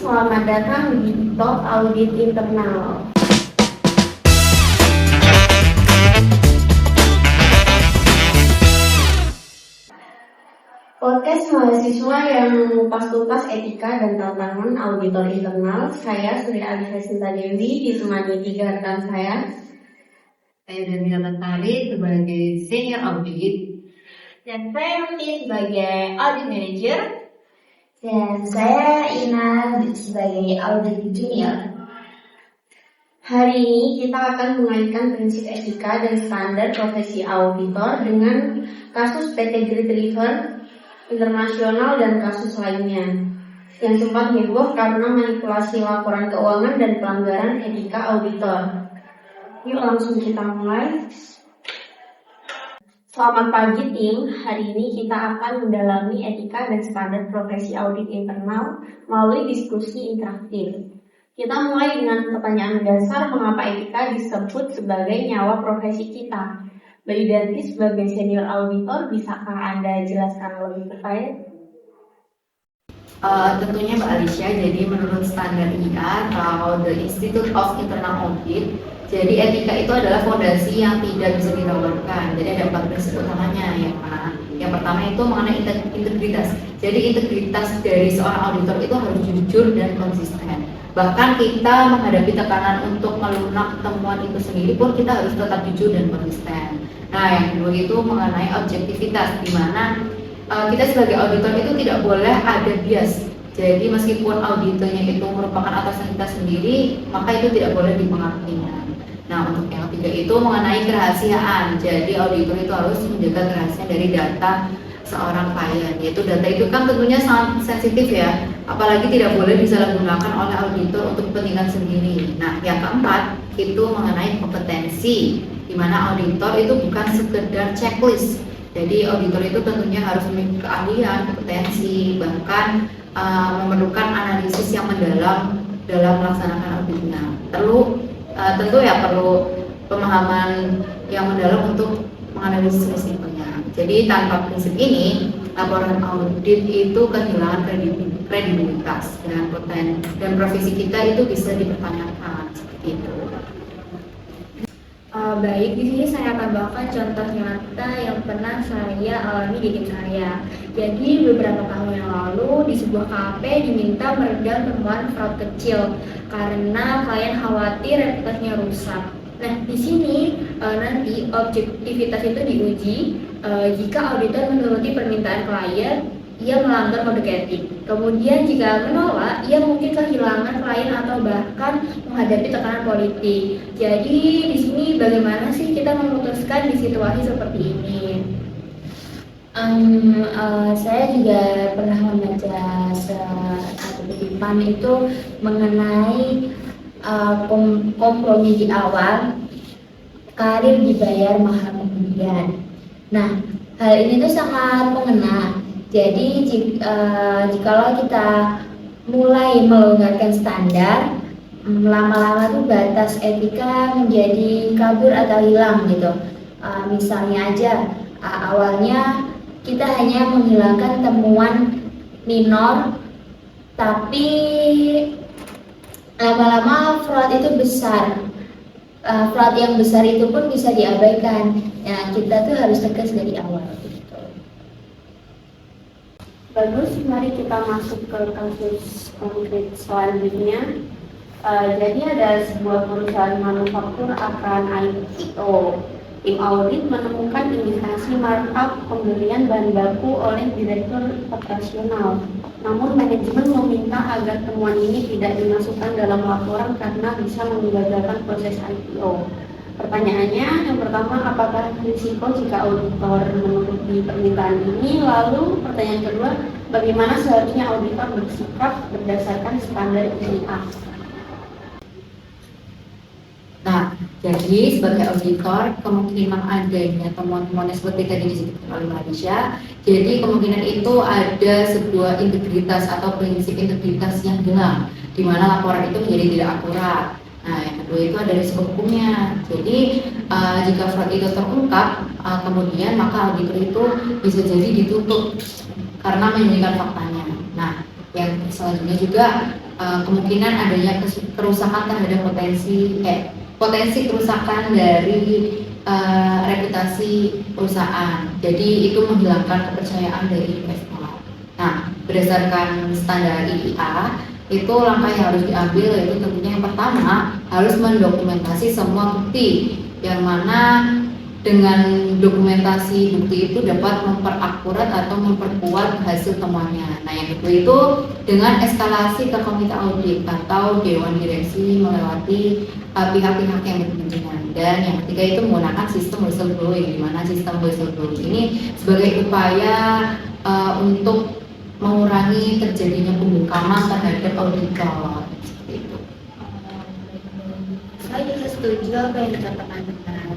selamat datang di Talk Audit Internal. Podcast mahasiswa yang mengupas-kupas etika dan tantangan auditor internal. Saya Sri Alisa Sinta Dewi, ditemani 3 rekan saya. Saya Daniela Lestari sebagai Senior Audit. Dan saya Ruti sebagai Audit Manager. Dan saya Ina sebagai Audit Junior. Hari ini kita akan mengaitkan prinsip etika dan standar profesi auditor dengan kasus PT Great River Internasional dan kasus lainnya yang sempat heboh karena manipulasi laporan keuangan dan pelanggaran etika auditor. Yuk langsung kita mulai. Selamat pagi tim, hari ini kita akan mendalami etika dan standar profesi audit internal melalui diskusi interaktif. Kita mulai dengan pertanyaan dasar, mengapa etika disebut sebagai nyawa profesi kita? Mbak Yudanti sebagai senior auditor, bisakah Anda jelaskan lebih terkait? Tentunya Mbak Alicia, jadi menurut standar IA atau The Institute of Internal Audit, jadi etika itu adalah fondasi yang tidak bisa ditawarkan. Jadi ada 4 prinsip utamanya ya Pak. Yang pertama itu mengenai integritas. Jadi integritas dari seorang auditor itu harus jujur dan konsisten. Bahkan kita menghadapi tekanan untuk melunak temuan itu sendiri pun kita harus tetap jujur dan konsisten. Nah, yang kedua itu mengenai objektivitas, di mana kita sebagai auditor itu tidak boleh ada bias. Jadi meskipun auditornya itu merupakan atasan kita sendiri, maka itu tidak boleh dipengaruhinya. Nah, untuk yang ketiga itu mengenai kerahasiaan. Jadi auditor itu harus menjaga kerahasiaan dari data seorang klien, yaitu data itu kan tentunya sangat sensitif ya, apalagi tidak boleh disalahgunakan oleh auditor untuk kepentingan sendiri. Nah, yang keempat itu mengenai kompetensi, di mana auditor itu bukan sekedar checklist. Jadi auditor itu tentunya harus memiliki keahlian, kompetensi, bahkan memerlukan analisis yang mendalam dalam melaksanakan auditnya. Tentu ya perlu pemahaman yang mendalam untuk menganalisis risikonya. Jadi tanpa prinsip ini, laporan audit itu kehilangan kredibilitas dan profesi kita itu bisa dipertanyakan seperti itu. Baik, di sini saya akan bawakan contoh nyata yang pernah saya alami di tim saya. Jadi beberapa tahun yang lalu di sebuah kafe diminta meredam temuan fraud kecil karena klien khawatir reputasinya rusak. Nah, di sini nanti objektivitas itu diuji jika auditor menuruti permintaan klien, ia melanggar kode etik. Kemudian jika menolak, ia mungkin kehilangan klien atau bahkan menghadapi tekanan politik. Jadi di sini bagaimana sih kita memutuskan di situasi seperti ini? Saya juga pernah membaca satu kutipan itu mengenai kompromi di awal, karir dibayar mahal kemudian. Nah, hal ini tuh sangat mengena. Jadi jikalau kita mulai melonggarkan standar, lama-lama tuh batas etika menjadi kabur atau hilang gitu. Misalnya aja awalnya kita hanya menghilangkan temuan minor, tapi lama-lama fraud itu besar. Fraud yang besar itu pun bisa diabaikan. Ya, kita tuh harus tegas dari awal. Bagus, mari kita masuk ke kasus konkret selanjutnya. Jadi ada sebuah perusahaan manufaktur akan IPO. Tim audit menemukan indikasi markup pembelian bahan baku oleh direktur operasional. Namun manajemen meminta agar temuan ini tidak dimasukkan dalam laporan karena bisa menggagalkan proses IPO. Pertanyaannya, yang pertama, apakah risiko jika auditor menuruti permintaan ini? Lalu pertanyaan kedua, bagaimana seharusnya auditor bersikap berdasarkan standar IA? Nah, jadi sebagai auditor, kemungkinan adanya temuan-temuan seperti tadi disebutkan oleh Malaysia, jadi kemungkinan itu ada sebuah integritas atau prinsip integritas yang hilang, di mana laporan itu menjadi tidak akurat. Nah, yang kedua itu ada risiko hukumnya. Jadi jika fraud itu terungkap, kemudian maka auditor itu bisa jadi ditutup karena menyembunyikan faktanya. Nah, yang selanjutnya juga kemungkinan adanya kerusakan terhadap potensi kerusakan dari reputasi perusahaan. Jadi itu menghilangkan kepercayaan dari investor. Nah, berdasarkan standar IIA, itu langkah yang harus diambil yaitu tentunya yang pertama harus mendokumentasi semua bukti, yang mana dengan dokumentasi bukti itu dapat memperakurat atau memperkuat hasil temuannya. Nah, yang kedua itu dengan eskalasi ke komite audit atau dewan direksi melewati pihak-pihak yang berkepentingan. Dan yang ketiga itu menggunakan sistem whistleblowing, di mana sistem whistleblowing ini sebagai upaya untuk mengurangi terjadinya pembungkaman terhadap auditor. Seperti itu. Saya juga setuju apa yang dikatakan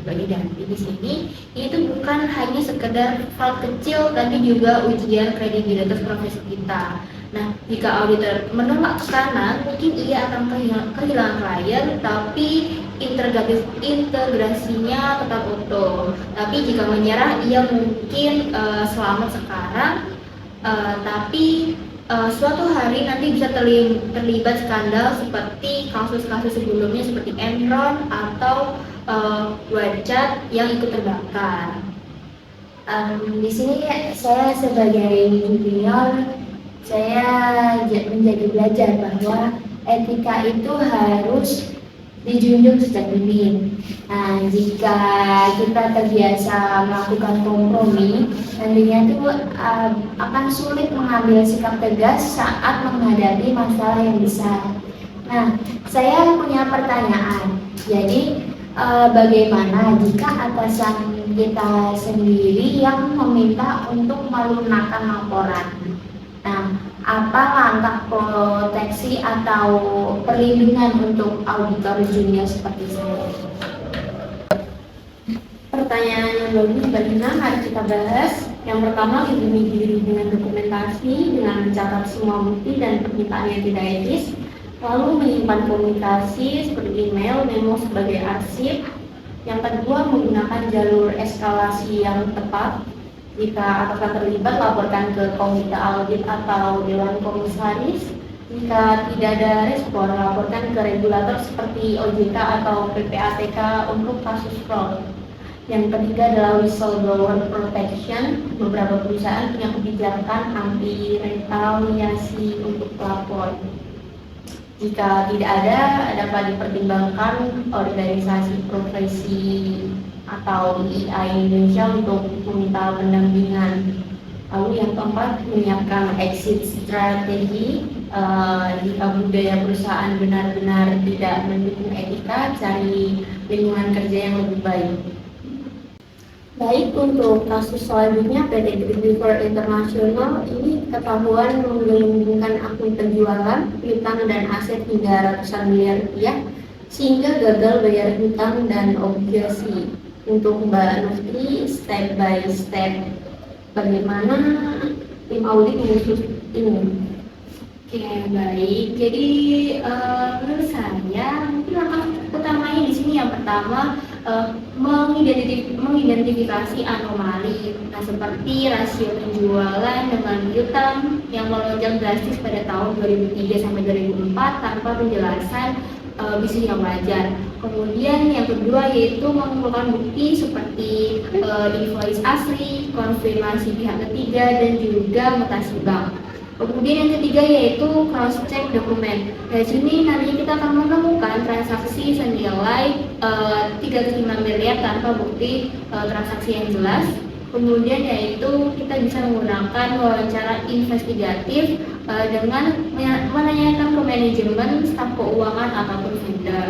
Mbak Lidanti di sini. Itu bukan hanya sekedar fraud kecil, tapi juga ujian kredibilitas profesi kita. Nah, jika auditor menolak tekanan, mungkin ia akan kehilangan klien, tapi integrasinya tetap utuh. Tapi jika menyerah, ia mungkin selamat sekarang, tapi suatu hari nanti bisa terlibat skandal seperti kasus-kasus sebelumnya seperti Enron atau WhatsApp yang ikut terbakar. Di sini saya sebagai junior, saya menjadi belajar bahwa etika itu harus dijunjung sejak dini. Nah, jika kita terbiasa melakukan kompromi, nantinya itu akan sulit mengambil sikap tegas saat menghadapi masalah yang besar. Nah, saya punya pertanyaan. Jadi, bagaimana jika atasan kita sendiri yang meminta untuk melunakkan laporan? Nah, apa langkah proteksi atau perlindungan untuk auditor junior seperti saya? Pertanyaan yang bagus Mbak harus kita bahas. Yang pertama, lindungi diri dengan dokumentasi, dengan mencatat semua bukti dan permintaan yang tidak etis. Lalu menyimpan komunikasi seperti email, memo sebagai arsip. Yang kedua, menggunakan jalur eskalasi yang tepat. Jika atasan terlibat, laporkan ke komite audit atau dewan komisaris. Jika tidak ada respon, laporkan ke regulator seperti OJK atau PPATK untuk kasus fraud. Yang ketiga adalah whistleblower protection. Beberapa perusahaan punya kebijakan anti retaliasi untuk pelapor. Jika tidak ada, dapat dipertimbangkan organisasi profesi atau IIA Indonesia untuk meminta pendampingan. Lalu yang keempat, menyiapkan exit strategi. Jika budaya perusahaan benar-benar tidak mendukung etika, cari lingkungan kerja yang lebih baik. Baik, untuk kasus selanjutnya PT Greenriver International ini ketahuan menggelembungkan akun penjualan, hutang dan aset hingga ratusan miliar rupiah sehingga gagal bayar hutang dan obligasi. Untuk Mbak Nufri, step by step bagaimana tim audit mengusut ini? Oke, baik. Jadi menurut saya mungkin langkah utamanya di sini yang pertama mengidentifikasi anomali. Nah, seperti rasio penjualan dengan hutang yang melonjak drastis pada tahun 2003 sampai 2004 tanpa penjelasan bisnis yang wajar. Kemudian yang kedua yaitu mengumpulkan bukti seperti invoice asli, konfirmasi pihak ketiga dan juga mutasi bank. Kemudian yang ketiga yaitu cross check dokumen. Dari sini nanti kita akan menemukan transaksi senilai 3,5 miliar tanpa bukti transaksi yang jelas. Kemudian yaitu kita bisa menggunakan wawancara investigatif dengan menanyakan ke manajemen, staf keuangan ataupun vendor.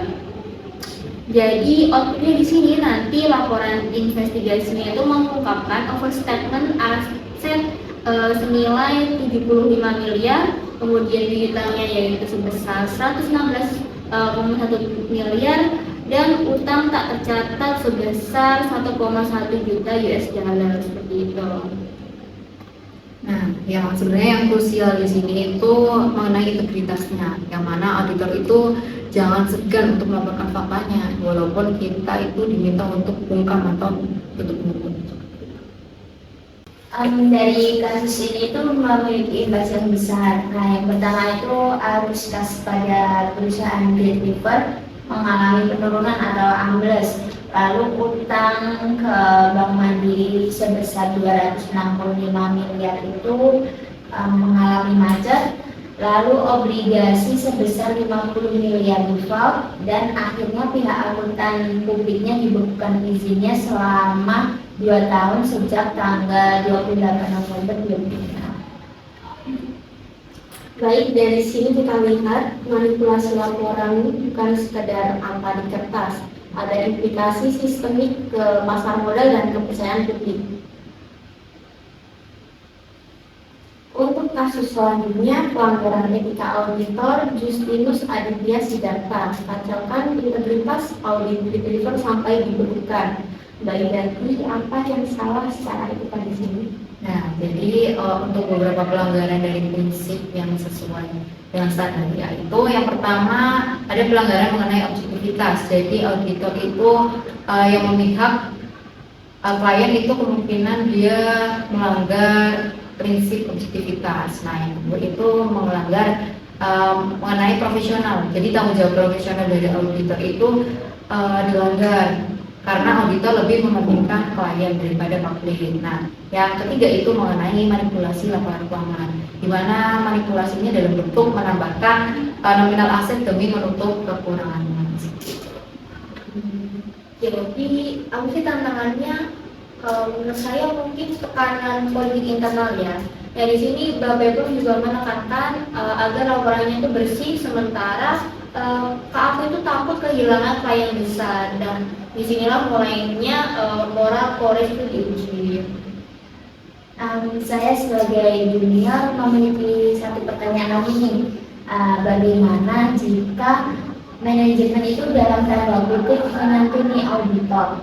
Jadi outputnya di sini nanti laporan investigasinya itu mengungkapkan overstatement aset senilai 75 miliar, kemudian piutangnya yaitu sebesar 116,1 miliar dan utang tak tercatat sebesar 1,1 juta US dollar seperti itu. Nah, yang sebenarnya yang krusial di sini itu mengenai integritasnya, yang mana auditor itu jangan segan untuk melaporkan faktanya, walaupun kita itu diminta untuk bungkam atau tutup mulut. Dari kasus ini tuh memiliki imbas yang besar. Nah, yang pertama itu arus kas pada perusahaan Great River mengalami penurunan atau ambles. Lalu utang ke Bank Mandiri sebesar 265 miliar itu mengalami macet. Lalu obligasi sebesar 50 miliar default dan akhirnya pihak akuntan publiknya dibekukan izinnya selama 2 tahun sejak tanggal 28 November 2006. Baik, dari sini kita lihat manipulasi laporan ini bukan sekedar angka di kertas, ada implikasi sistemik ke pasar modal dan kepercayaan publik. Untuk kasus selanjutnya, pelanggaran etika auditor Justinus Aditya Siddhartha, kacaukan integritas audit River sampai dibekukan. Mbak Indarti, apa yang salah secara etika di sini? Nah, jadi untuk beberapa pelanggaran dari prinsip yang sesuai dengan standar IA itu, yang pertama ada pelanggaran mengenai objektivitas. Jadi auditor itu yang memihak klien itu kemungkinan dia melanggar prinsip objektivitas. Nah, yang kedua itu melanggar mengenai profesional. Jadi tanggung jawab profesional dari auditor itu dilanggar karena auditor lebih mementingkan klien daripada publik. Nah, yang ketiga itu mengenai manipulasi laporan keuangan, di mana manipulasinya dalam bentuk menambahkan nominal aset demi menutup kekurangannya. Jadi, apa sih tantangannya? Menurut saya mungkin tekanan politik internal ya. Ya di sini Bapepom juga menekankan agar laporannya itu bersih, sementara KAP itu takut kehilangan klien besar, dan disinilah mulainya moral Polres itu diuji. Saya sebagai junior memiliki satu pertanyaan ini. Bagaimana jika manajemen itu dalam tanda kutip menantuni auditor?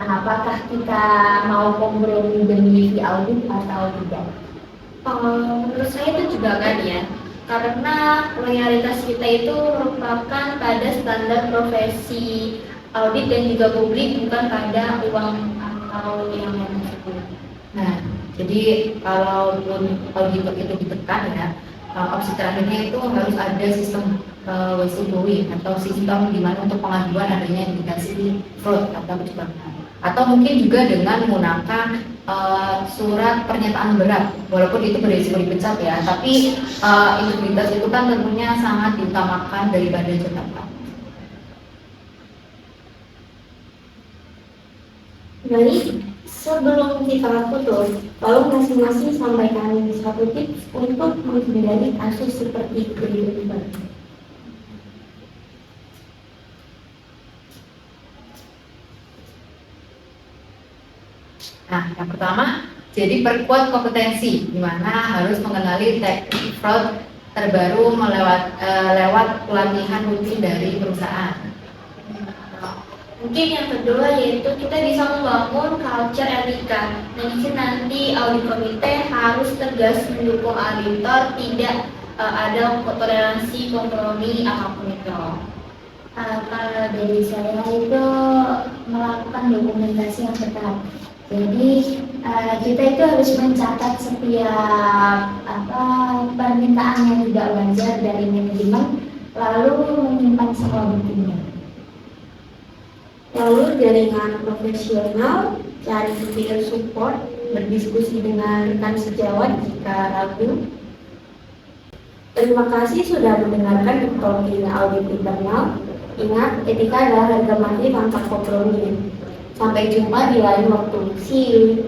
Apakah kita mau kompromi demi audit atau tidak? Menurut saya itu juga kan ya, karena loyalitas kita itu merupakan pada standar profesi audit dan juga publik, bukan pada uang atau yang lain tersebut. Nah, jadi kalau auditor itu ditekan ya, opsi terakhirnya itu harus ada sistem whistleblowing atau sistem di mana untuk pengaduan adanya indikasi fraud atau kecurangan. Atau mungkin juga dengan menggunakan surat pernyataan berat, walaupun itu berisiko dipecat ya, tapi integritas itu kan tentunya sangat diutamakan daripada jabatan. Baik, sebelum kita putus, tolong masing-masing sampaikan satu tips untuk menghindari kasus seperti ini. Nah, yang pertama, jadi perkuat kompetensi, di mana harus mengenali teknik fraud terbaru lewat pelatihan rutin dari perusahaan. Mungkin yang kedua yaitu kita bisa membangun culture etika. Dan di sini nanti audit komite harus tegas mendukung auditor, tidak ada toleransi kompromi apapun itu. Kalau dari saya itu melakukan dokumentasi yang ketat. Jadi kita itu harus mencatat setiap permintaan yang tidak wajar dari manajemen, lalu menyimpan semua buktinya. Lalu jaringan profesional, cari peer support, berdiskusi dengan rekan sejawat jika ragu. Terima kasih sudah mendengarkan Talking Audit Internal. Ingat, etika adalah harga mati tanpa kompromi. Sampai jumpa di lain waktu. See you.